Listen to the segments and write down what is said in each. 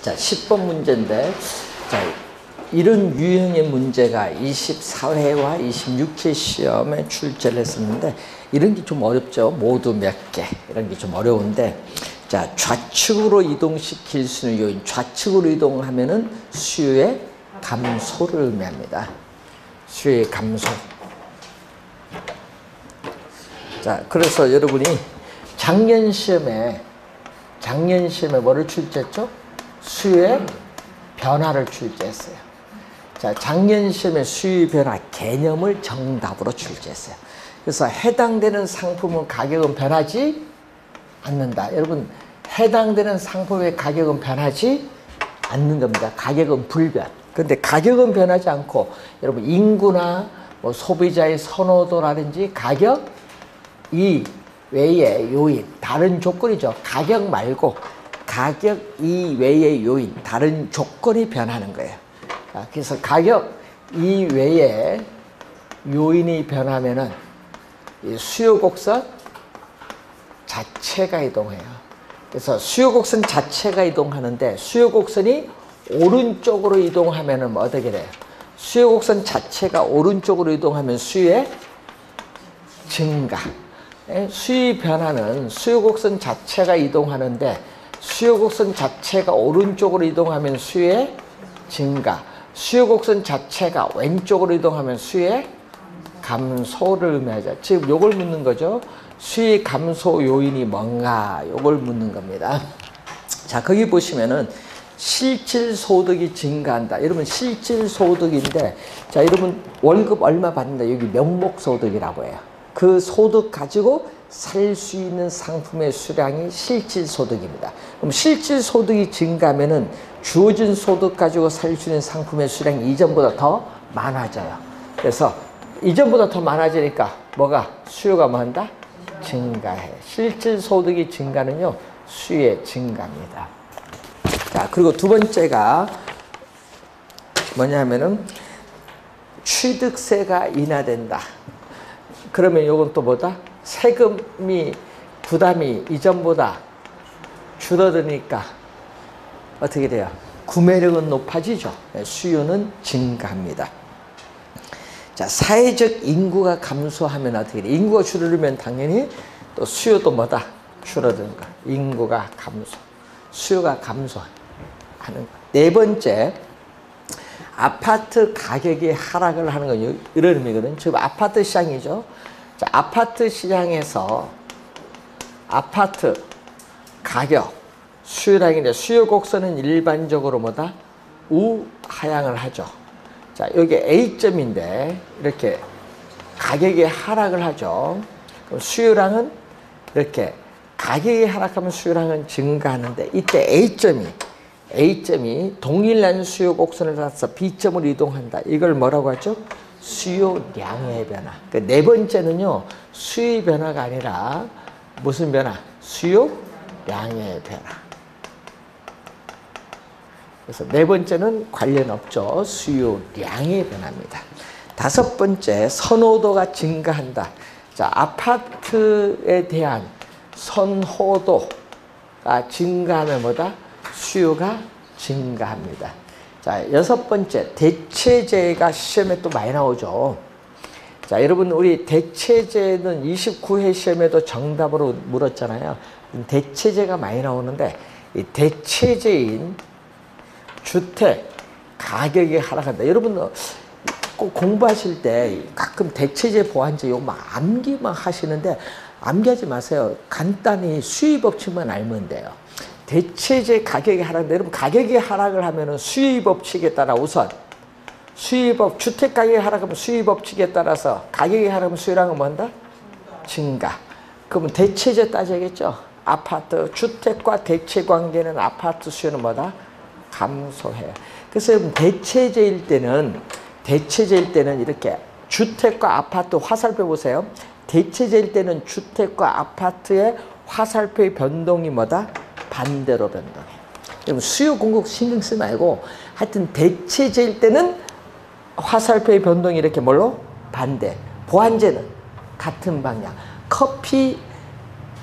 자, 10번 문제인데, 자, 이런 유형의 문제가 24회와 26회 시험에 출제를 했었는데, 이런 게 좀 어렵죠. 모두 몇 개. 이런 게 좀 어려운데, 자, 좌측으로 이동시킬 수 있는 요인, 좌측으로 이동하면은 수요의 감소를 의미합니다. 수요의 감소. 자, 그래서 여러분이 작년 시험에 뭐를 출제했죠? 수요의 변화를 출제했어요. 자, 작년 시험에 수요 변화 개념을 정답으로 출제했어요. 그래서 해당되는 상품은 가격은 변하지 않는다. 여러분, 해당되는 상품의 가격은 변하지 않는 겁니다. 가격은 불변. 그런데 가격은 변하지 않고, 여러분, 인구나 뭐 소비자의 선호도라든지 가격 이 외의 요인, 다른 조건이죠. 가격 말고 가격 이외의 요인, 다른 조건이 변하는 거예요. 그래서 가격 이외의 요인이 변하면은 수요 곡선 자체가 이동해요. 그래서 수요 곡선 자체가 이동하는데, 수요 곡선이 오른쪽으로 이동하면은 뭐 어떻게 돼요? 수요 곡선 자체가 오른쪽으로 이동하면 수요의 증가. 수요 변화는 수요 곡선 자체가 이동하는데, 수요 곡선 자체가 오른쪽으로 이동하면 수요의 증가, 수요 곡선 자체가 왼쪽으로 이동하면 수요의 감소를 의미하죠. 지금 요걸 묻는 거죠. 수요 감소 요인이 뭔가, 요걸 묻는 겁니다. 자, 거기 보시면은 실질 소득이 증가한다. 여러분, 실질 소득인데, 자, 여러분 월급 얼마 받는다. 여기 명목 소득이라고 해요. 그 소득 가지고 살 수 있는 상품의 수량이 실질 소득입니다. 그럼 실질 소득이 증가하면은 주어진 소득 가지고 살 수 있는 상품의 수량이 이전보다 더 많아져요. 그래서 이전보다 더 많아지니까 뭐가? 수요가 뭐 한다? 증가해. 실질 소득이 증가는요, 수요의 증가입니다. 자, 그리고 두 번째가 뭐냐면은 취득세가 인하된다. 그러면 이건 또 뭐다? 세금이 부담이 이전보다 줄어드니까 어떻게 돼요? 구매력은 높아지죠. 수요는 증가합니다. 자, 사회적 인구가 감소하면 어떻게 돼요? 인구가 줄어들면 당연히 또 수요도 뭐다? 줄어드는 거. 인구가 감소, 수요가 감소하는 거. 네 번째, 아파트 가격이 하락을 하는 건 이런 의미거든요. 지금 아파트 시장이죠. 자, 아파트 시장에서 아파트 가격, 수요량인데, 수요 곡선은 일반적으로 뭐다? 우하향을 하죠. 자, 여기 A점인데, 이렇게 가격이 하락을 하죠. 그럼 수요량은 이렇게 가격이 하락하면 수요량은 증가하는데, 이때 A점이 동일한 수요 곡선을 따라서 B점으로 이동한다. 이걸 뭐라고 하죠? 수요량의 변화. 그 네 번째는요, 수요 변화가 아니라 무슨 변화? 수요량의 변화. 그래서 네 번째는 관련 없죠. 수요량의 변화입니다. 다섯 번째, 선호도가 증가한다. 자, 아파트에 대한 선호도가 증가하면 뭐다? 수요가 증가합니다. 자, 여섯 번째, 대체제가 시험에 또 많이 나오죠. 자, 여러분, 우리 대체제는 29회 시험에도 정답으로 물었잖아요. 대체제가 많이 나오는데, 이 대체제인 주택 가격이 하락한다. 여러분 꼭 공부하실 때 가끔 대체제 보완제 요거 막 암기만 하시는데, 암기하지 마세요. 간단히 수요 법칙만 알면 돼요. 대체제 가격이 하락한다. 여러분, 가격이 하락을 하면은 수요 법칙에 따라 우선 주택 가격이 하락하면 수요 법칙에 따라서 가격이 하락하면 수요량은 뭔다? 증가. 그러면 대체제 따져야겠죠. 아파트 주택과 대체 관계는 아파트 수요는 뭐다? 감소해요. 그래서 여러분, 대체제일 때는 이렇게 주택과 아파트 화살표 보세요. 대체제일 때는 주택과 아파트의 화살표의 변동이 뭐다? 반대로 변동해. 그럼 수요 공급 신경 쓰지 말고, 하여튼 대체제일 때는 화살표의 변동이 이렇게 뭘로? 반대. 보완제는 같은 방향. 커피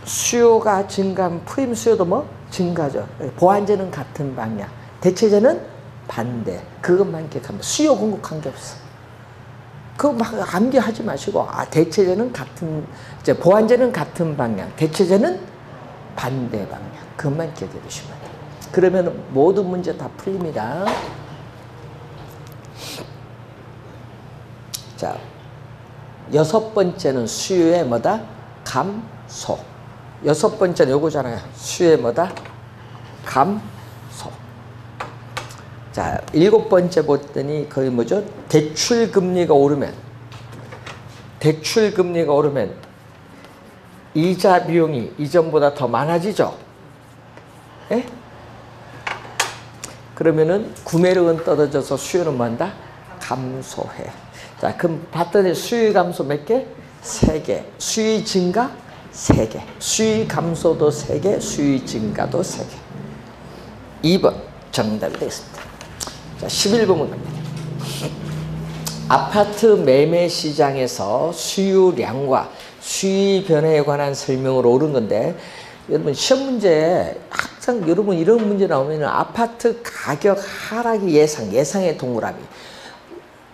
수요가 증가하면 프림 수요도 뭐? 증가죠. 보완제는 같은 방향. 대체제는 반대. 그것만 기억하면 수요 공급 관계없어. 그거 막 암기하지 마시고 대체제는 같은, 이제 보완제는 같은 방향, 대체제는 반대 방향. 그것만 기억해 두시면 돼요. 그러면 모든 문제 다 풀립니다. 자, 6번째는 수요의 뭐다? 감소. 6번째는 요거잖아요. 수요의 뭐다? 감소. 자, 7번째 봤더니 거의 뭐죠? 대출금리가 오르면 이자 비용이 이전보다 더 많아지죠? 예? 그러면은 구매력은 떨어져서 수요는 뭐한다? 감소해. 자, 그럼 봤더니 수요 감소 몇 개? 3개. 수요 증가? 3개. 수요 감소도 3개, 수요 증가도 3개. 2번 정답이 되겠습니다. 자, 11번은 갑니다. 아파트 매매 시장에서 수요량과 수요 변화에 관한 설명으로 옳은 건데, 여러분 시험 문제에 항상 여러분 이런 문제 나오면 아파트 가격 하락이 예상의 동그라미.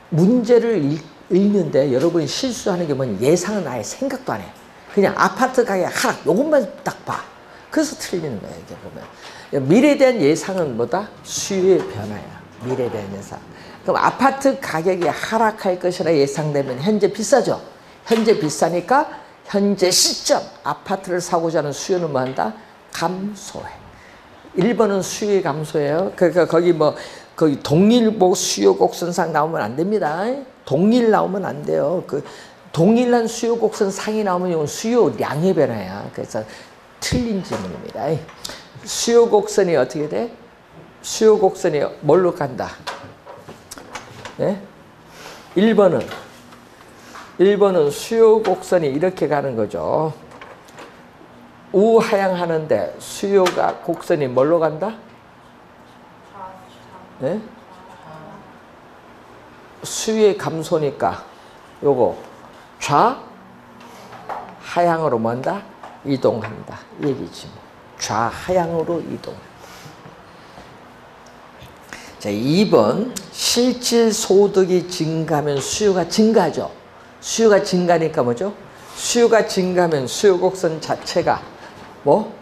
문제를 읽는데 여러분이 실수하는 게 뭐냐? 예상은 아예 생각도 안 해. 그냥 아파트 가격 하락 요것만 딱 봐. 그래서 틀리는 거예요. 이게 보면 미래에 대한 예상은 뭐다? 수요의 변화야. 미래에 대한 예상. 그럼 아파트 가격이 하락할 것이라 예상되면 현재 비싸죠. 현재 비싸니까 현재 시점 아파트를 사고자 하는 수요는 뭐한다? 감소해. 1번은 수요의 감소예요. 그러니까 거기 거기 동일보 수요 곡선상 나오면 안 됩니다. 동일 나오면 안 돼요. 그 동일한 수요 곡선 상이 나오면 이건 수요량의 변화야. 그래서 틀린 질문입니다. 수요 곡선이 어떻게 돼? 수요 곡선이 뭘로 간다? 네? 1번은 수요 곡선이 이렇게 가는 거죠. 우하향하는데 수요가 곡선이 뭘로 간다? 네? 수요의 감소니까 요거 좌하향으로 뭔다? 이동한다. 이 얘기지 뭐. 좌하향으로 이동한다. 자, 2번 실질 소득이 증가하면 수요가 증가하죠. 수요가 증가하니까 뭐죠? 수요가 증가하면 수요 곡선 자체가 뭐?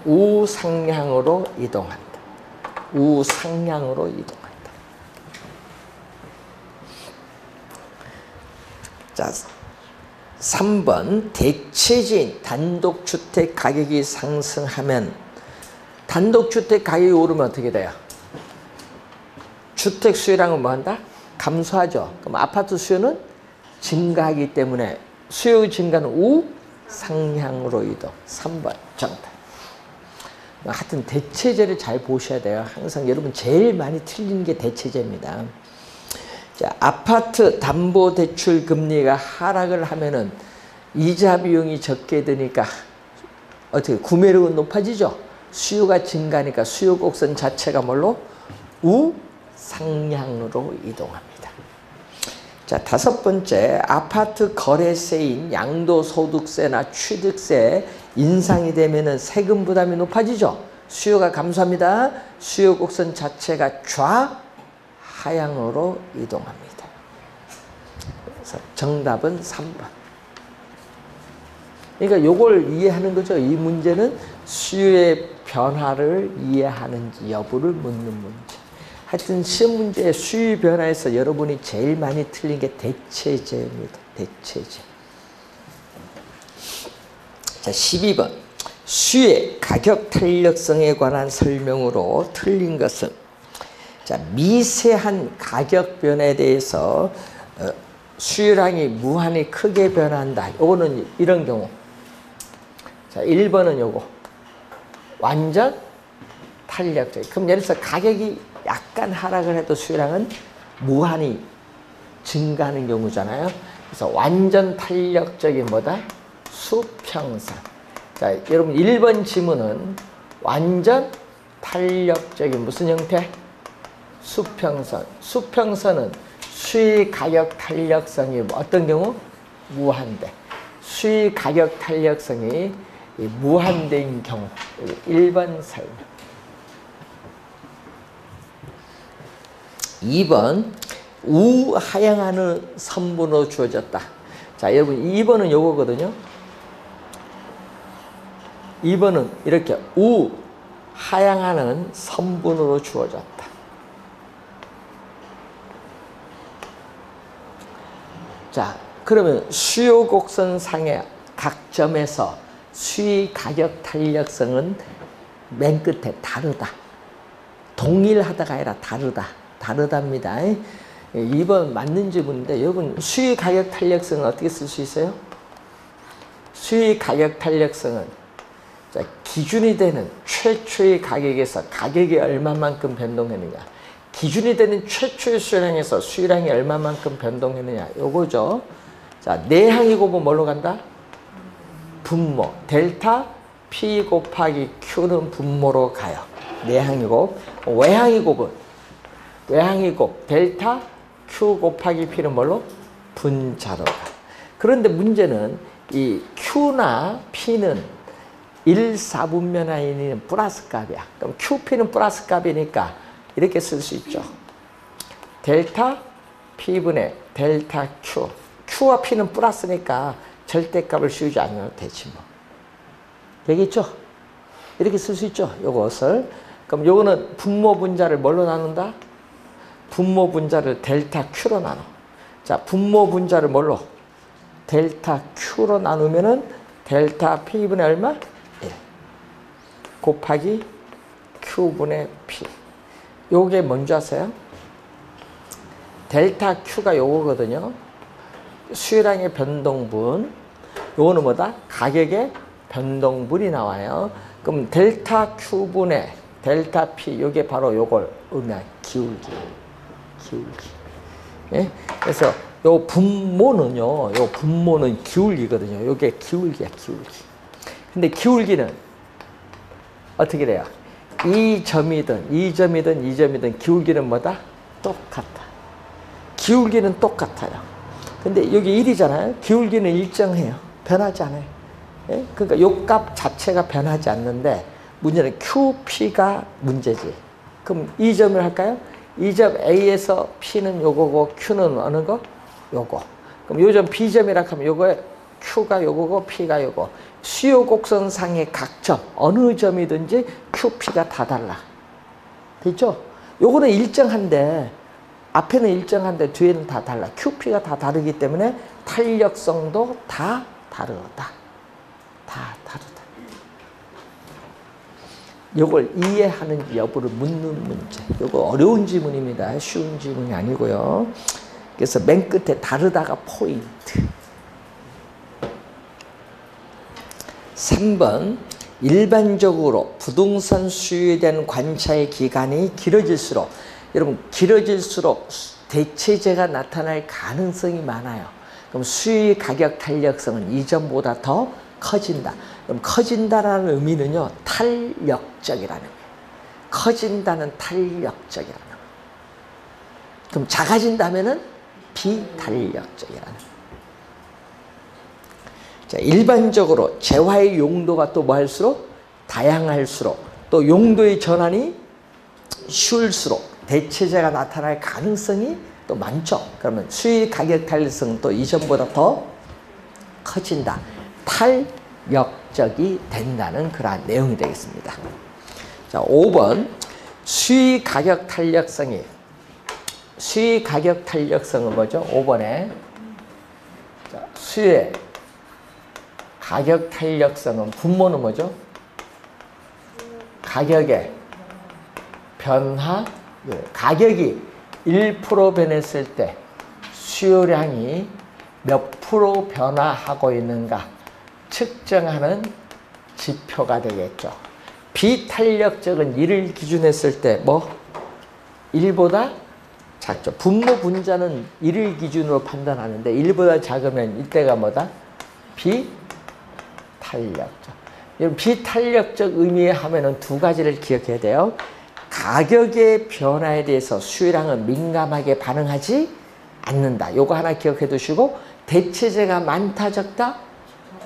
우상향으로 이동한다. 우상향으로 이동한다. 자, 3번 대체지인 단독주택 가격이 상승하면 단독주택 가격이 오르면 어떻게 돼요? 주택 수요량은 뭐한다? 감소하죠. 그럼 아파트 수요는 증가하기 때문에 수요 증가는 우상향으로 이동. 3번 정답. 하여튼 대체제를 잘 보셔야 돼요. 항상 여러분 제일 많이 틀리는 게 대체제입니다. 자, 아파트 담보대출 금리가 하락을 하면은 이자 비용이 적게 드니까 어떻게 구매력은 높아지죠? 수요가 증가하니까 수요 곡선 자체가 뭘로? 우상향으로 이동합니다. 자, 5번째 아파트 거래세인 양도소득세나 취득세 인상이 되면은 세금 부담이 높아지죠. 수요가 감소합니다. 수요 곡선 자체가 좌하향으로 이동합니다. 그래서 정답은 3번. 그러니까 요걸 이해하는 거죠. 이 문제는 수요의 변화를 이해하는지 여부를 묻는 문제. 하여튼 시험 문제의 수요 변화에서 여러분이 제일 많이 틀린 게 대체제입니다. 대체제. 자, 12번. 수요의 가격 탄력성에 관한 설명으로 틀린 것은, 자, 미세한 가격 변화에 대해서 수요량이 무한히 크게 변한다. 요거는 이런 경우. 자, 1번은 요거. 완전 탄력적. 그럼 예를 들어서 가격이 약간 하락을 해도 수요량은 무한히 증가하는 경우잖아요. 그래서 완전 탄력적인 뭐다? 수평선. 자, 여러분 1번 지문은 완전 탄력적인 무슨 형태? 수평선. 수평선은 수요 가격 탄력성이 어떤 경우? 무한대. 수요 가격 탄력성이 무한대인 경우. 1번 설명. 2번 우하향하는 선분으로 주어졌다. 자, 여러분 2번은 요거거든요. 2번은 이렇게 우하향하는 선분으로 주어졌다. 자, 그러면 수요 곡선상의 각 점에서 수위 가격 탄력성은 맨 끝에 다르다. 동일하다가 아니라 다르답니다. 2번 맞는지 묻는데 여러분 수위 가격 탄력성은 어떻게 쓸 수 있어요? 수위 가격 탄력성은 자, 기준이 되는 최초의 가격에서 가격이 얼마만큼 변동했느냐, 기준이 되는 최초의 수요량에서 수요량이 얼마만큼 변동했느냐, 요거죠. 자, 내항이 곱은 뭘로 간다? 분모. 델타 P 곱하기 Q는 분모로 가요. 내항이 곱. 외항이 곱. 델타 Q 곱하기 P는 뭘로? 분자로 가. 그런데 문제는 이 Q나 P는 1, 4분면화에는 플러스 값이야. 그럼 QP는 플러스 값이니까 이렇게 쓸 수 있죠. 델타 P분의 델타 Q. Q와 P는 플러스니까 절대값을 씌우지 않아도 되지 뭐. 되겠죠? 이렇게 쓸 수 있죠. 요것을. 그럼 요거는 분모 분자를 뭘로 나눈다? 분모 분자를 델타 Q로 나눠. 자, 분모 분자를 뭘로? 델타 Q로 나누면은 델타 P분의 얼마? 1 곱하기 Q분의 P. 요게 뭔지 아세요? 델타 Q가 요거거든요. 수요량의 변동분. 요거는 뭐다? 가격의 변동분이 나와요. 그럼 델타 Q분의 델타 P, 요게 바로 요걸 의미한 기울기. 예? 그래서 요 분모는요, 요 분모는 기울기거든요. 요게 기울기야, 기울기. 근데 기울기는 어떻게 돼요? 이 점이든 기울기는 뭐다? 똑같다. 기울기는 똑같아요. 근데 여기 1이잖아요. 기울기는 일정해요. 변하지 않아요. 예? 그러니까 요 값 자체가 변하지 않는데 문제는 QP가 문제지. 그럼 이 점을 할까요? 이 점 A에서 P는 요거고 Q는 어느 거? 요거. 그럼 요 점 B점이라 하면 요거에 Q가 요거고 P가 요거. 수요 곡선상의 각 점, 어느 점이든지 QP가 다 달라. 됐죠? 요거는 일정한데 앞에는 일정한데 뒤에는 다 달라. QP가 다 다르기 때문에 탄력성도 다 다르다. 다 다르다. 요걸 이해하는지 여부를 묻는 문제. 요거 어려운 지문입니다. 쉬운 지문이 아니고요. 그래서 맨 끝에 다르다가 포인트. 3번 일반적으로 부동산 수요에 대한 관찰 기간이 길어질수록 여러분 길어질수록 대체재가 나타날 가능성이 많아요. 그럼 수요의 가격 탄력성은 이전보다 더 커진다. 그럼 커진다라는 의미는요, 탄력적이라는 거예요. 커진다는 탄력적이라는 거예요. 그럼 작아진다면은 비탄력적이라는 거예요. 자, 일반적으로 재화의 용도가 또 뭐 할수록 다양할수록 또 용도의 전환이 쉬울수록 대체재가 나타날 가능성이 또 많죠. 그러면 수의 가격 탄력성은 또 이전보다 더 커진다. 탄력적이 된다는 그러한 내용이 되겠습니다. 자, 5번 수의 가격 탄력성은 뭐죠? 5번에 자, 수의 가격 탄력성은 분모는 뭐죠? 가격의 변화, 가격이 1% 변했을 때 수요량이 몇 프로 변화하고 있는가 측정하는 지표가 되겠죠. 비탄력적은 1을 기준했을 때 뭐? 1보다 작죠. 분모 분자는 1을 기준으로 판단하는데 1보다 작으면 이때가 뭐다? 비탄력적. 비탄력적 의미에 하면은 두 가지를 기억해야 돼요. 가격의 변화에 대해서 수요량은 민감하게 반응하지 않는다. 요거 하나 기억해 두시고 대체재가 많다 적다?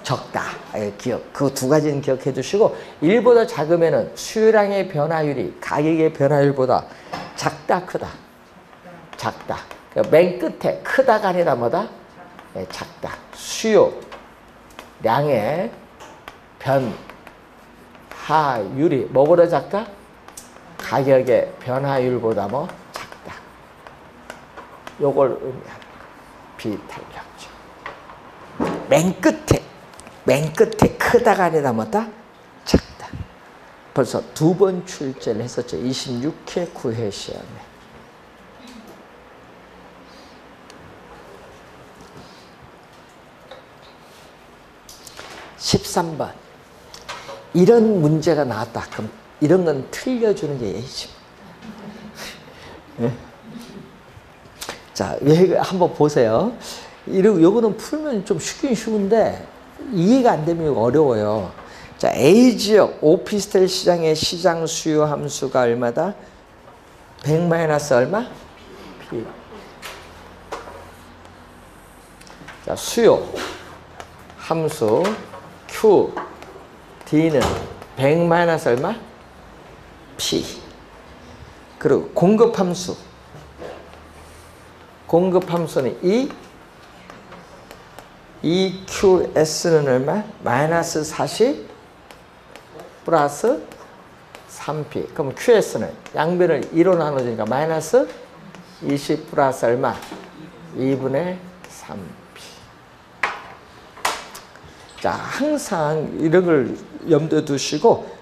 적다. 그 두 가지는 기억해 두시고 1보다 작으면은 수요량의 변화율이 가격의 변화율보다 작다 크다? 작다. 맨 끝에 크다가 아니라 뭐다? 네, 작다. 수요량의 변화율이 뭐보다 작다? 가격의 변화율보다 뭐 작다. 요걸 의미하는 거. 비탄력적. 맨 끝에 크다가 아니라 뭐다? 작다. 벌써 2번 출제를 했었죠. 26회 9회 시험에. 13번. 이런 문제가 나왔다. 그럼 이런 건 틀려주는 게 예의죠. 네. 자, 한번 보세요. 요거는 풀면 좀 쉽긴 쉬운데 이해가 안 되면 어려워요. 자, A지역 오피스텔 시장의 시장 수요 함수가 얼마다? 100 마이너스 얼마? P. 자, 수요 함수 Q D는 100 마이너스 얼마? P. 그리고 공급 함수는 EQS는 얼마? 마이너스 40 플러스 3P. 그럼 QS는 양변을 2로 나눠주니까 마이너스 20 플러스 얼마? 2분의 3P. 자, 항상 이런 걸 염두에 두시고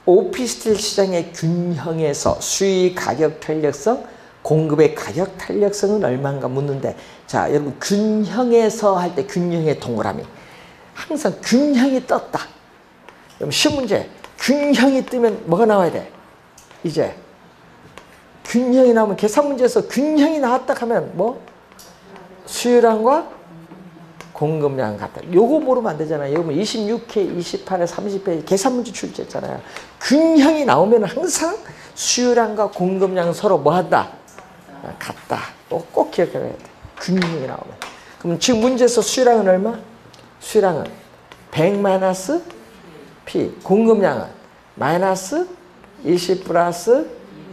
오피스텔 시장의 균형에서 수요 가격 탄력성, 공급의 가격 탄력성은 얼마인가 묻는데, 자, 여러분 균형에서 할 때 균형의 동그라미. 항상 균형이 떴다. 그럼 시험 문제 균형이 뜨면 뭐가 나와야 돼? 이제 균형이 나오면 계산 문제에서 균형이 나왔다 하면 뭐? 수요량과 공급량 같다. 요거 모르면 안 되잖아요. 요거 26회, 28회, 30회 계산 문제 출제했잖아요. 균형이 나오면 항상 수요량과 공급량 서로 뭐 한다? 같다. 꼭 기억해야 돼. 균형이 나오면. 그럼 지금 문제에서 수요량은 얼마? 수요량은 100 마이너스 P. 공급량은 마이너스 20 플러스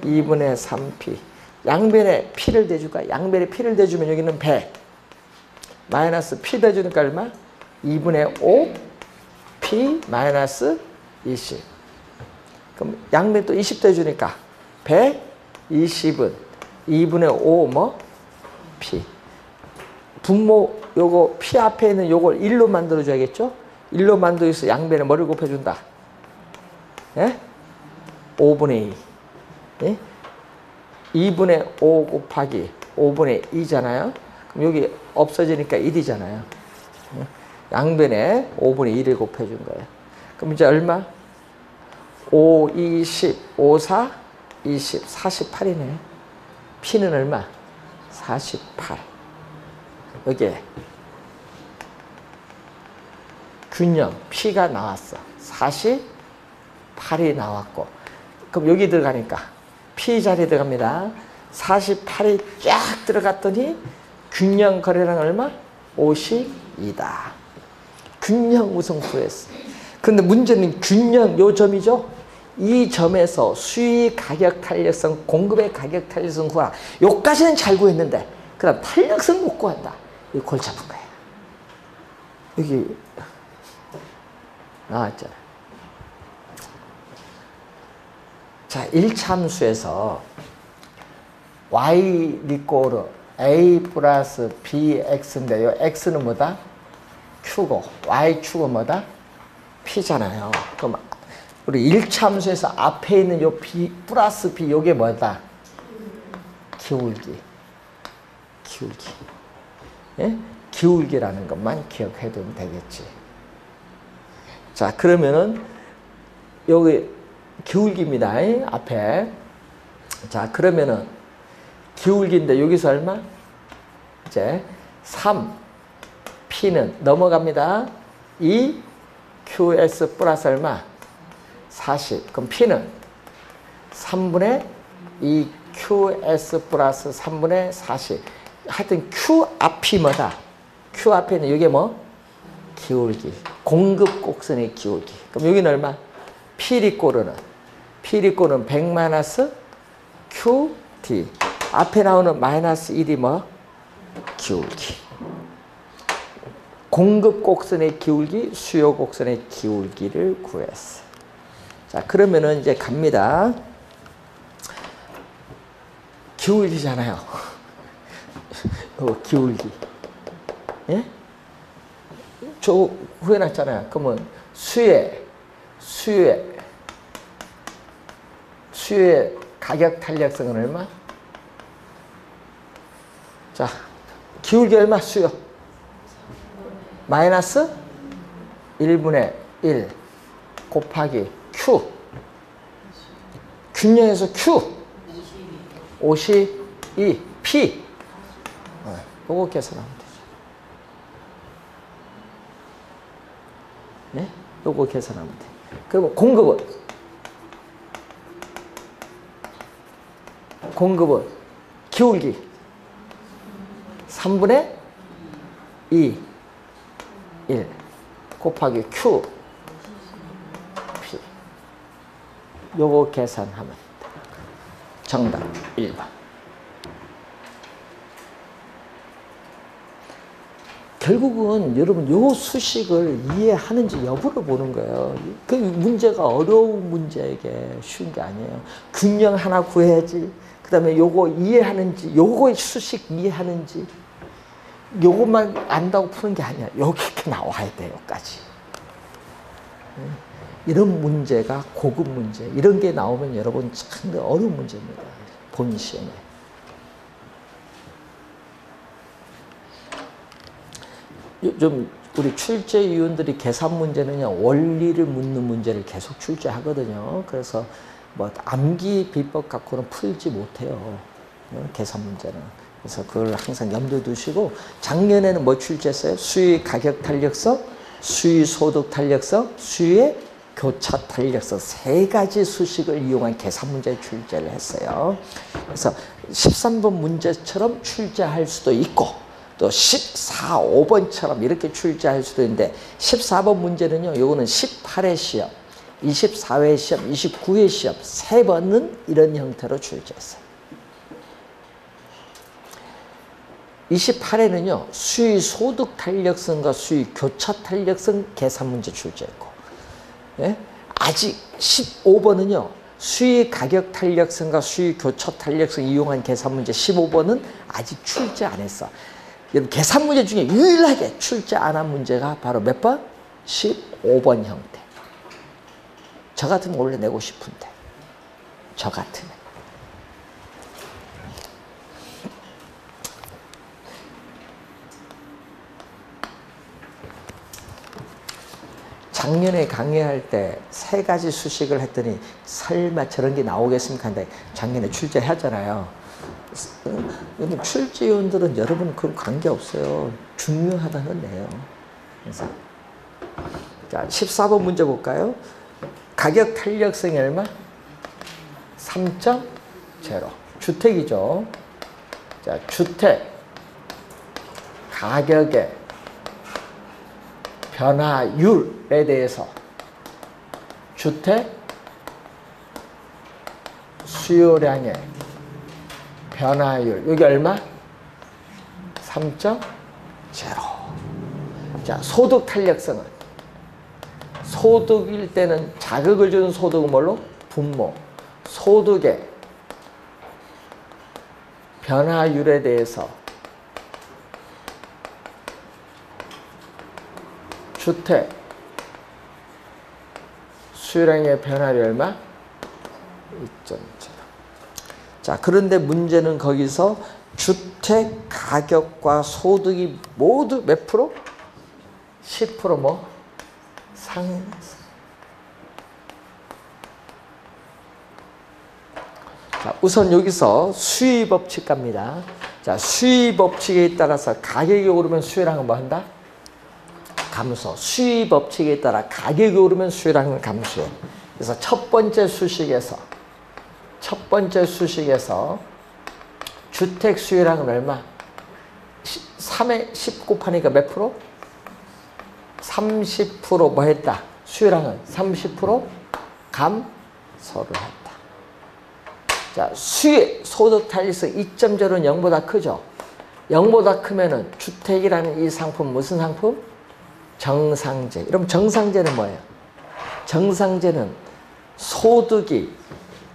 2분의 3P. 양변에 P를 대줄까? 양변에 P를 대주면 여기는 100. 마이너스 P 대주니까 얼마? 2분의 5 P 마이너스 20. 그럼 양변 또 20 대주니까 120은 2분의 5 뭐? P. 분모 요거 P 앞에 있는 요걸 1로 만들어줘야겠죠? 1로 만들어서 양변에 뭐를 곱해준다? 예? 5분의 2. 예? 2분의 5 곱하기 5분의 2잖아요. 그럼 여기 없어지니까 1이잖아요. 양변에 5분의 1을 곱해준 거예요. 그럼 이제 얼마? 5, 20, 5, 4, 20, 48이네. P는 얼마? 48. 여기에 균형 P가 나왔어. 48이 나왔고. 그럼 여기 들어가니까 P 자리에 들어갑니다. 48이 쫙 들어갔더니 균형 거래량 얼마? 52다. 균형 우승 구했어. 근데 문제는 균형 요 점이죠. 이 점에서 수요 가격 탄력성, 공급의 가격 탄력성 구하라. 요까지는 잘 구했는데 그다음 탄력성 못 구한다. 이거 골치 아픈 거예요. 여기 나왔잖아. 자, 1차 함수에서 y 리꼬르 a 플러스 bx인데 요 x는 뭐다? q고 y축은 뭐다? p잖아요. 그럼 우리 1차 함수에서 앞에 있는 요 b 플러스 b 요게 뭐다? 기울기. 예? 기울기라는 것만 기억해두면 되겠지. 자, 그러면은 여기 기울기입니다. 앞에. 자, 그러면은 기울기인데 여기서 얼마? 이제 3 P는 넘어갑니다. 2 QS 플러스 얼마? 40. 그럼 P는 3분의 2 QS 플러스 3분의 40. 하여튼 Q 앞이 뭐다? Q 앞에는 이게 뭐? 기울기. 공급 곡선의 기울기. 그럼 여기는 얼마? P 리꼬르는 100 마이너스 QD. 앞에 나오는 마이너스 1이 뭐? 기울기. 공급 곡선의 기울기, 수요 곡선의 기울기를 구했어. 자, 그러면은 이제 갑니다. 기울기잖아요. 기울기. 예? 저 구해놨잖아요. 그러면 수의 가격 탄력성은 얼마? 자, 기울기 얼마? 수요. 마이너스 1분의 1 곱하기 Q. 균형에서 Q. 52 P. 요거 계산하면 되죠. 네? 요거 계산하면 돼. 그러면 공급은 기울기 3분의 2 1 곱하기 Q P. 요거 계산하면 돼. 정답 1번. 결국은 여러분 요 수식을 이해하는지 여부를 보는 거예요. 그 문제가 어려운 문제에게 쉬운 게 아니에요. 균형 하나 구해야지. 그 다음에 요거 이해하는지, 요거 수식 이해하는지, 요것만 안다고 푸는 게 아니야. 여기 이렇게 나와야 돼, 여기까지. 이런 문제가 고급 문제. 이런 게 나오면 여러분 참 어려운 문제입니다. 본 시험에. 좀 우리 출제위원들이 계산 문제는요, 원리를 묻는 문제를 계속 출제하거든요. 그래서 뭐 암기 비법 갖고는 풀지 못해요. 계산 문제는. 그래서 그걸 항상 염두에 두시고, 작년에는 뭐 출제했어요? 수의 가격 탄력성, 수의 소득 탄력성, 수의 교차 탄력성, 세 가지 수식을 이용한 계산 문제 출제를 했어요. 그래서 13번 문제처럼 출제할 수도 있고, 또 14, 5번처럼 이렇게 출제할 수도 있는데, 14번 문제는요, 요거는 18회 시험, 24회 시험, 29회 시험, 3번은 이런 형태로 출제했어요. 28회는요, 수의 소득 탄력성과 수의 교차 탄력성 계산 문제 출제했고, 예? 아직 15번은요, 수의 가격 탄력성과 수의 교차 탄력성 이용한 계산 문제 15번은 아직 출제 안 했어. 여러분, 계산 문제 중에 유일하게 출제 안 한 문제가 바로 몇 번? 15번 형태. 저 같으면 원래 내고 싶은데. 저 같으면. 작년에 강의할 때 3가지 수식을 했더니 설마 저런 게 나오겠습니까? 근데 작년에 출제하잖아요. 여러분, 출제위원들은 여러분 그건 관계없어요. 중요하다는 내요. 그래서 자, 14번 문제 볼까요? 가격 탄력성이 얼마? 3.0. 주택이죠. 자, 주택 가격의 변화율에 대해서 주택 수요량의 변화율, 여기 얼마? 3.0. 자, 소득 탄력성은, 소득일 때는 자극을 주는 소득은 뭘로? 분모. 소득의 변화율에 대해서 주택 수요량의 변화율이 얼마? 2.0. 자, 그런데 문제는 거기서 주택 가격과 소득이 모두 몇 프로? 10% 뭐? 상승. 자, 우선 여기서 수의 법칙 갑니다. 자, 수의 법칙에 따라서 가격이 오르면 수요량은 뭐 한다? 감소. 수의 법칙에 따라 가격이 오르면 수요량은 감소해. 그래서 첫 번째 수식에서 주택 수요량은 얼마? 3에 10 곱하니까 몇 프로? 30% 뭐 했다? 수요량은 30% 감소를 했다. 자, 수의 소득 탄력성 2.0는 0보다 크죠. 0보다 크면은 주택이라는 이 상품 무슨 상품? 정상제. 그럼 정상제는 뭐예요? 정상제는 소득이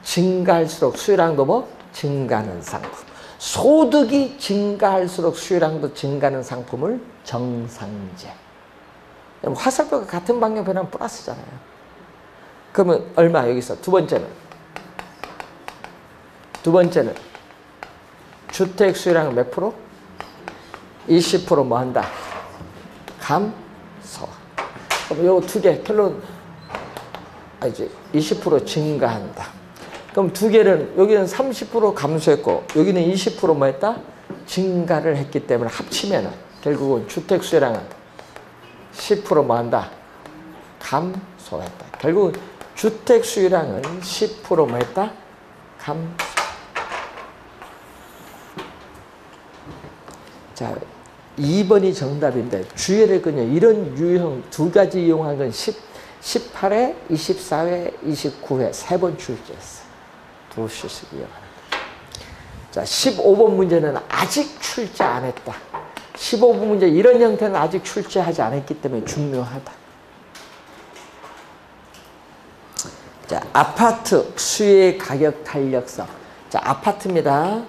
증가할수록 수요량도 뭐? 증가하는 상품. 소득이 증가할수록 수요량도 증가하는 상품을 정상제. 화살표가 같은 방향 변하면 플러스잖아요. 그러면 얼마 여기서 두 번째는 주택 수요량은 몇 프로? 20% 뭐 한다? 감소. 그럼 요 두 개 결론 이제 20% 증가한다. 그럼 두 개는 여기는 30% 감소했고 여기는 20% 뭐 했다? 증가를 했기 때문에 합치면은 결국은 주택 수요량은 10% 뭐 한다? 감소했다. 결국은 주택 수요량은 10% 뭐 했다? 감소. 자, 2번이 정답인데 주의를 그냥 이런 유형 두 가지 이용한 건 18회, 24회, 29회 세 번 출제했어요. 두 수씩 이용하는 거. 자, 15번 문제는 아직 출제 안 했다. 15번 문제 이런 형태는 아직 출제하지 않았기 때문에 중요하다. 자, 아파트 수요의 가격 탄력성. 자, 아파트입니다.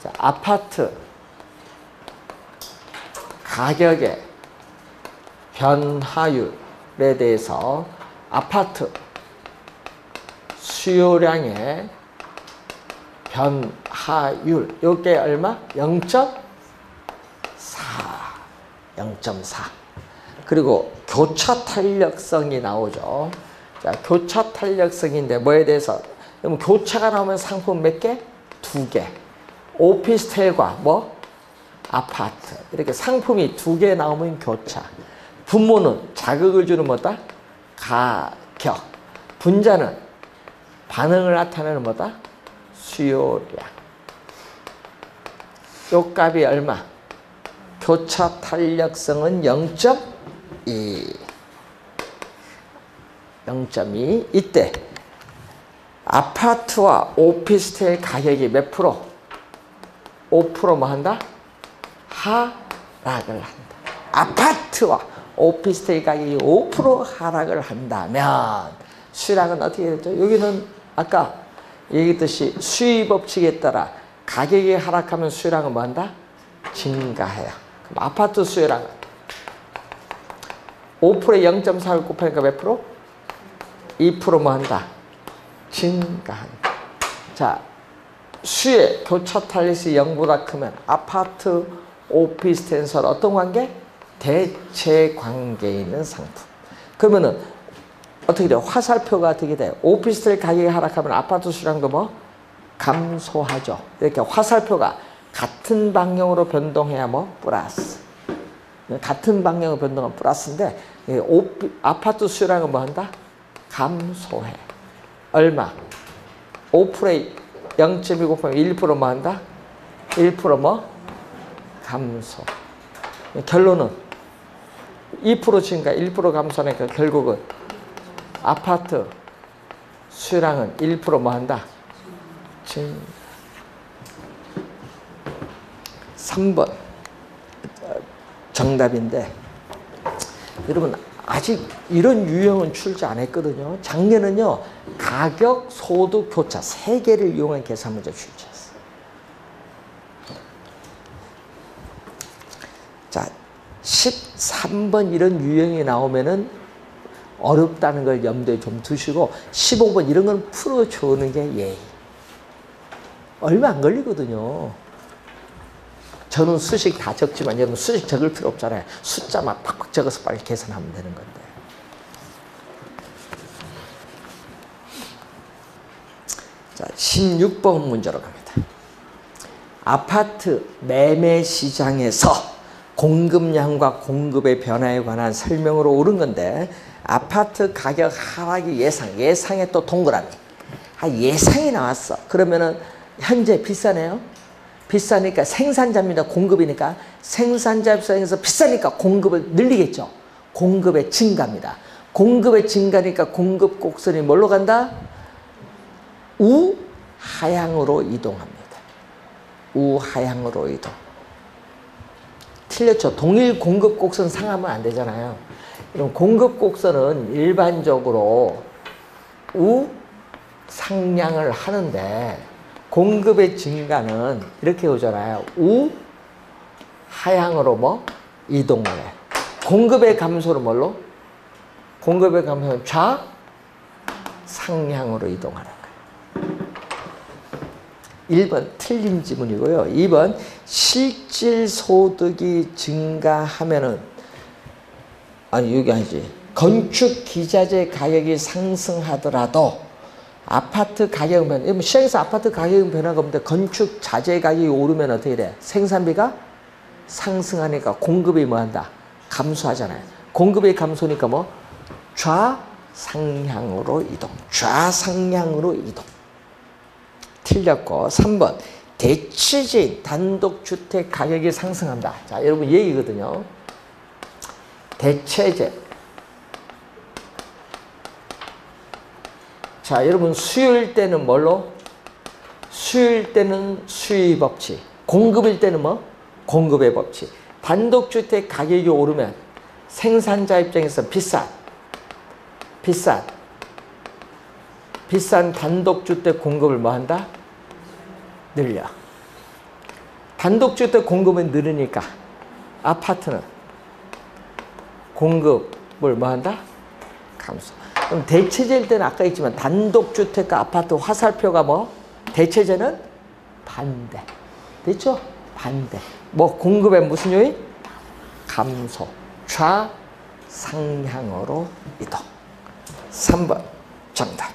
자, 아파트 가격의 변화율에 대해서 아파트 수요량의 변화율 요게 얼마? 0.4 그리고 교차 탄력성이 나오죠. 자, 교차 탄력성인데 뭐에 대해서? 그럼 교차가 나오면 상품 몇 개? 2개. 오피스텔과 뭐? 아파트. 이렇게 상품이 2개 나오면 교차. 분모는 자극을 주는 뭐다? 가격. 분자는 반응을 나타내는 뭐다? 수요량. 요 값이 얼마? 교차 탄력성은 0.2. 0.2. 이때 아파트와 오피스텔 가격이 몇 프로? 5% 뭐 한다? 하락을 한다. 아파트와 오피스텔 가격이 5% 하락을 한다면 수요량은 어떻게 되죠? 여기는 아까 얘기했듯이 수의 법칙에 따라 가격이 하락하면 수요량은 뭐 한다? 증가해요. 그럼 아파트 수요량은 5%에 0.4를 곱하니까 몇 프로? 2% 뭐 한다? 증가한다. 자, 수의 교차 탄력성이 0보다 크면 아파트, 오피스텔은 서로 어떤 관계? 대체 관계에 있는 상품. 그러면은 어떻게 돼요? 화살표가 어떻게 돼요? 오피스텔 가격이 하락하면 아파트 수량도 뭐? 감소하죠. 이렇게 화살표가 같은 방향으로 변동해야 뭐? 플러스. 같은 방향으로 변동하면 플러스인데 아파트 수량은 뭐 한다? 감소해. 얼마? 5%에 0.2 곱하면 1% 뭐 한다? 1% 뭐? 감소. 결론은 2% 증가, 1% 감소하니까 결국은 아파트 수요량은 1% 뭐 한다? 3번 정답인데 여러분 아직 이런 유형은 출제 안 했거든요. 작년은요 가격, 소득, 교차 세 개를 이용한 계산 문제 출제했어요. 자, 13번 이런 유형이 나오면은 어렵다는 걸 염두에 좀 두시고 15번 이런 건 풀어주는 게 예의. 얼마 안 걸리거든요. 저는 수식 다 적지만 여러분 수식 적을 필요 없잖아요. 숫자만 팍팍 적어서 빨리 계산하면 되는 건데. 자, 16번 문제로 갑니다. 아파트 매매 시장에서 공급량과 공급의 변화에 관한 설명으로 옳은 건데 아파트 가격 하락이 예상에 또 동그라미. 예상이 나왔어. 그러면은 현재 비싸네요. 비싸니까 생산자입니다. 공급이니까 생산자 입장에서 비싸니까 공급을 늘리겠죠. 공급의 증가입니다. 공급의 증가니까 공급 곡선이 뭘로 간다? 우하향으로 이동합니다. 우하향으로 이동. 틀렸죠. 동일 공급 곡선 상하면 안 되잖아요. 그럼 공급 곡선은 일반적으로 우상향을 하는데 공급의 증가는 이렇게 오잖아요. 우하향으로 뭐 이동을 해. 공급의 감소는 뭘로? 공급의 감소는 좌상향으로 이동하는 거예요. 1번 틀린 지문이고요. 2번 실질 소득이 증가하면은 아니 여기 아니지. 건축 기자재 가격이 상승하더라도 아파트 가격은 시장에서 아파트 가격은 변화가 없는데 건축 자재 가격이 오르면 어떻게 돼? 생산비가 상승하니까 공급이 뭐한다? 감소하잖아요. 공급이 감소니까 뭐 좌상향으로 이동. 좌상향으로 이동. 틀렸고 3번 대치진 단독주택 가격이 상승한다. 자 여러분 얘기거든요. 대체재. 자 여러분 수요일 때는 뭘로? 수요일 때는 수요의 법칙. 공급일 때는 뭐? 공급의 법칙. 단독주택 가격이 오르면 생산자 입장에서 비싼 단독주택 공급을 뭐 한다? 늘려. 단독주택 공급은 늘으니까 아파트는 공급을 뭐 한다? 감소. 그럼 대체제일 때는 아까 있지만 단독주택과 아파트 화살표가 뭐? 대체제는 반대. 됐죠? 반대. 뭐 공급의 무슨 요인? 감소. 좌상향으로 이동. 3번 정답.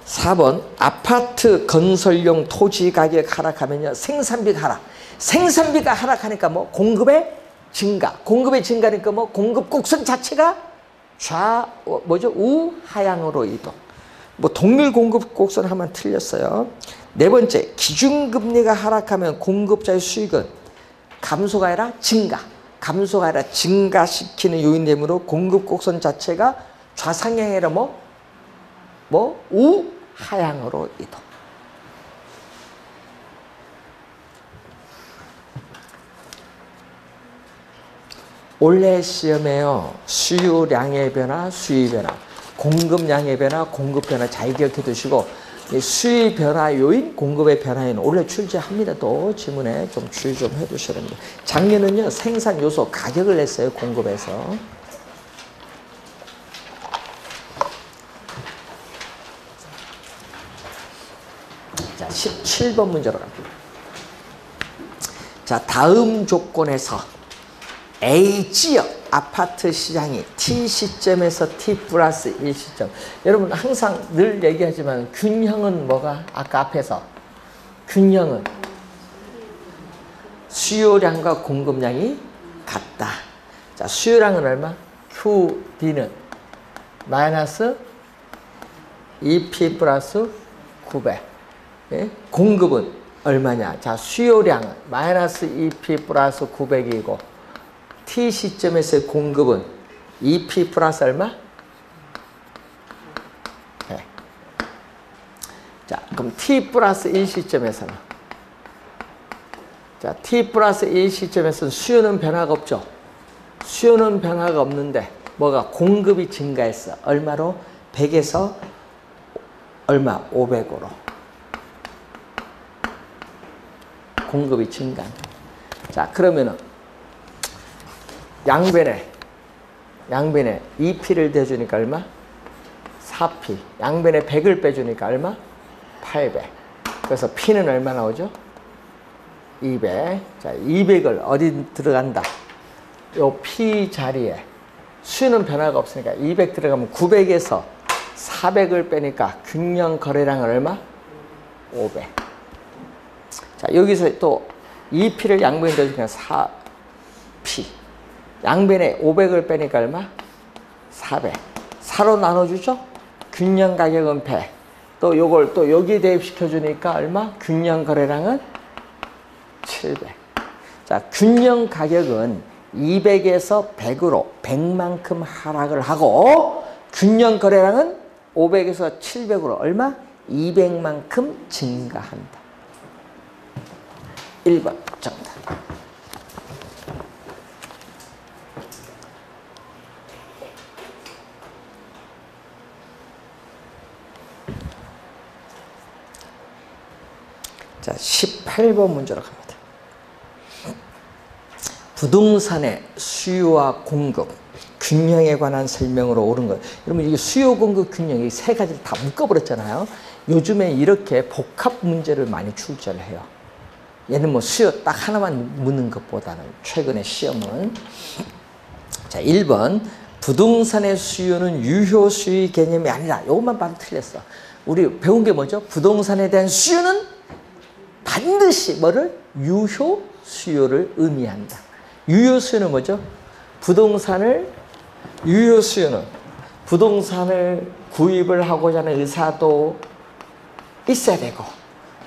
4번 아파트 건설용 토지 가격 하락하면요 생산비가 하락. 생산비가 하락하니까 뭐 공급의 증가. 공급의 증가니까 뭐 공급 곡선 자체가 우하향으로 이동. 뭐 동일 공급 곡선 하면 틀렸어요. 네 번째 기준금리가 하락하면 공급자의 수익은 감소가 아니라 증가. 감소가 아니라 증가시키는 요인되므로 공급 곡선 자체가 좌상향이 아니라 우하향으로 이동. 올해 시험에요. 수요량의 변화, 수의 변화, 공급량의 변화, 공급 변화 잘 기억해 두시고 수의 변화 요인, 공급의 변화 요인 올해 출제합니다. 또 지문에 좀 주의 좀 해두셔야 됩니다. 작년은요 생산 요소 가격을 냈어요. 공급에서. 자 17번 문제로 갑니다. 자 다음 조건에서 A지역 아파트 시장이 T 시점에서 T 플러스 1 시점. 여러분 항상 늘 얘기하지만 균형은 뭐가? 아까 앞에서 균형은 수요량과 공급량이 같다. 자 수요량은 얼마? QD는 마이너스 2P 플러스 900. 예? 공급은 얼마냐? 자 수요량은 마이너스 2P 플러스 900이고 T 시점에서의 공급은 2P 플러스 얼마? 네. 자, 그럼 T 플러스 1 시점에서는 자, T 플러스 1 시점에서는 수요는 변화가 없죠. 수요는 변화가 없는데 뭐가? 공급이 증가했어. 얼마로? 100에서 얼마? 500으로. 공급이 증가. 자, 그러면은 양변에 2P를 대주니까 얼마? 4P. 양변에 100을 빼주니까 얼마? 800. 그래서 P는 얼마 나오죠? 200. 자, 200을 어디 들어간다? 요 P 자리에 수요는 변화가 없으니까 200 들어가면 900에서 400을 빼니까 균형 거래량은 얼마? 500. 자, 여기서 또 2P를 양변에 대주니까 4P. 양변에 500을 빼니까 얼마? 400. 4로 나눠주죠? 균형 가격은 100. 또 요걸 또 여기에 대입시켜 주니까 얼마? 균형 거래량은 700. 자, 균형 가격은 200에서 100으로 100만큼 하락을 하고 균형 거래량은 500에서 700으로 얼마? 200만큼 증가한다. 1번 정답. 자, 18번 문제로 갑니다. 부동산의 수요와 공급 균형에 관한 설명으로 옳은 것. 여러분 이게 수요 공급 균형 이 세 가지를 다 묶어버렸잖아요. 요즘에 이렇게 복합 문제를 많이 출제를 해요. 얘는 뭐 수요 딱 하나만 묻는 것보다는 최근에 시험은 자 1번 부동산의 수요는 유효 수요 개념이 아니라 이것만 봐도 틀렸어. 우리 배운 게 뭐죠? 부동산에 대한 수요는 반드시 뭐를? 유효 수요를 의미한다. 유효 수요는 뭐죠? 유효 수요는 부동산을 구입을 하고자 하는 의사도 있어야 되고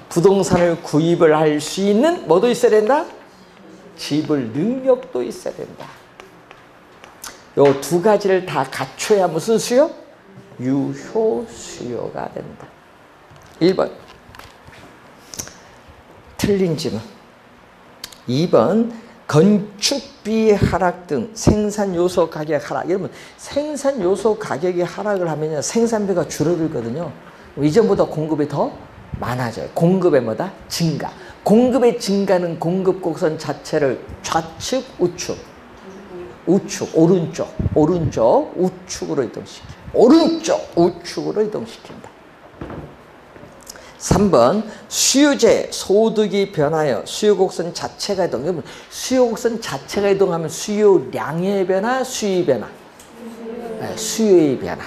부동산을 구입을 할 수 있는 뭐도 있어야 된다? 지불 능력도 있어야 된다. 요 두 가지를 다 갖춰야 무슨 수요? 유효 수요가 된다. 1번 틀린 질문. 2번 건축비 하락 등 생산요소 가격 하락. 여러분 생산요소 가격이 하락을 하면 생산비가 줄어들거든요. 이전보다 공급이 더 많아져요. 공급의 뭐다? 증가. 공급의 증가는 공급 곡선 자체를 좌측, 우측, 오른쪽, 우측으로 이동시켜. 오른쪽, 우측으로 이동시킨다. 3번 수요재 소득이 변하여 수요곡선 자체가 이동. 여러분 수요곡선 자체가 이동하면 수요량의 변화, 수요의 변화. 네, 수요의 변화.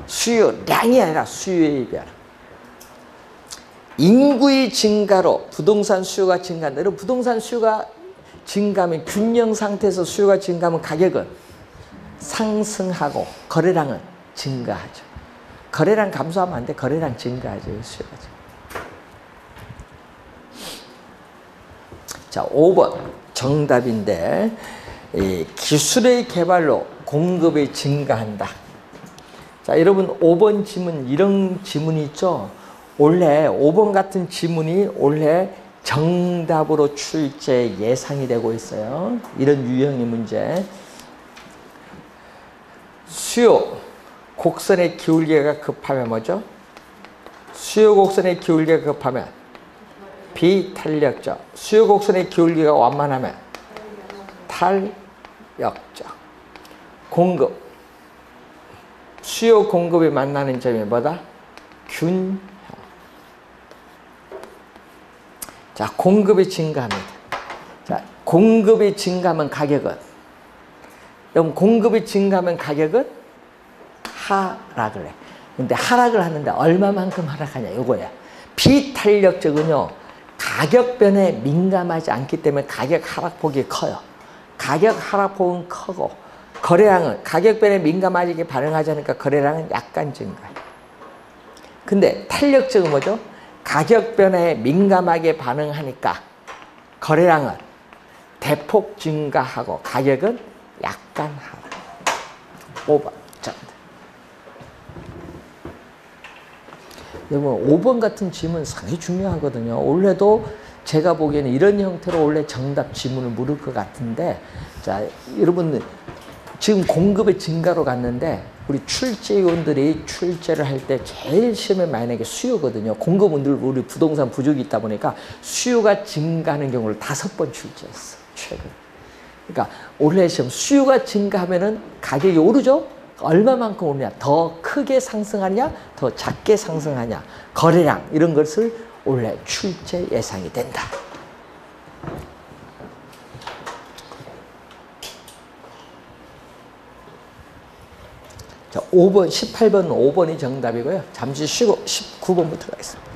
수요량이 아니라 수요의 변화. 인구의 증가로 부동산 수요가 증가한다. 여러분 부동산 수요가 증가하면 균형 상태에서 수요가 증가하면 가격은 상승하고 거래량은 증가하죠. 거래량 감소하면 안 돼. 거래량 증가하죠. 수요가 증가. 자, 5번 정답인데 이 기술의 개발로 공급이 증가한다. 자, 여러분 5번 지문 이런 지문이 있죠. 원래 5번 같은 지문이 원래 정답으로 출제 예상이 되고 있어요. 이런 유형의 문제. 수요 곡선의 기울기가 급하면 뭐죠? 수요 곡선의 기울기가 급하면 비탄력적. 수요 곡선의 기울기가 완만하면 탄력적. 공급. 수요 공급이 만나는 점이 뭐다? 균형. 자, 공급이 증가합니다. 자, 공급이 증가하면 가격은? 여러분, 공급이 증가하면 가격은 하락을 해. 근데 하락을 하는데 얼마만큼 하락하냐, 이거야. 비탄력적은요, 가격 변에 민감하지 않기 때문에 가격 하락폭이 커요. 가격 하락폭은 크고, 거래량은 가격 변에 민감하게 반응하지 않으니까 거래량은 약간 증가해요. 근데 탄력적은 뭐죠? 가격 변에 민감하게 반응하니까 거래량은 대폭 증가하고 가격은 약간 하락. 5번 정답. 여러분 5번 같은 질문 상당히 중요하거든요. 원래도 제가 보기에는 이런 형태로 원래 정답 지문을 물을 것 같은데, 자 여러분 지금 공급의 증가로 갔는데 우리 출제위원들이 출제를 할 때 제일 시험에 많이 나는 게 수요거든요. 공급은 늘 우리 부동산 부족이 있다 보니까 수요가 증가하는 경우를 5번 출제했어, 최근. 그러니까 올해 시험 수요가 증가하면은 가격이 오르죠? 얼마만큼 오르냐? 더 크게 상승하냐? 더 작게 상승하냐? 거래량 이런 것을 올해 출제 예상이 된다. 자, 5번, 18번, 5번이 정답이고요. 잠시 쉬고 19번부터 가겠습니다.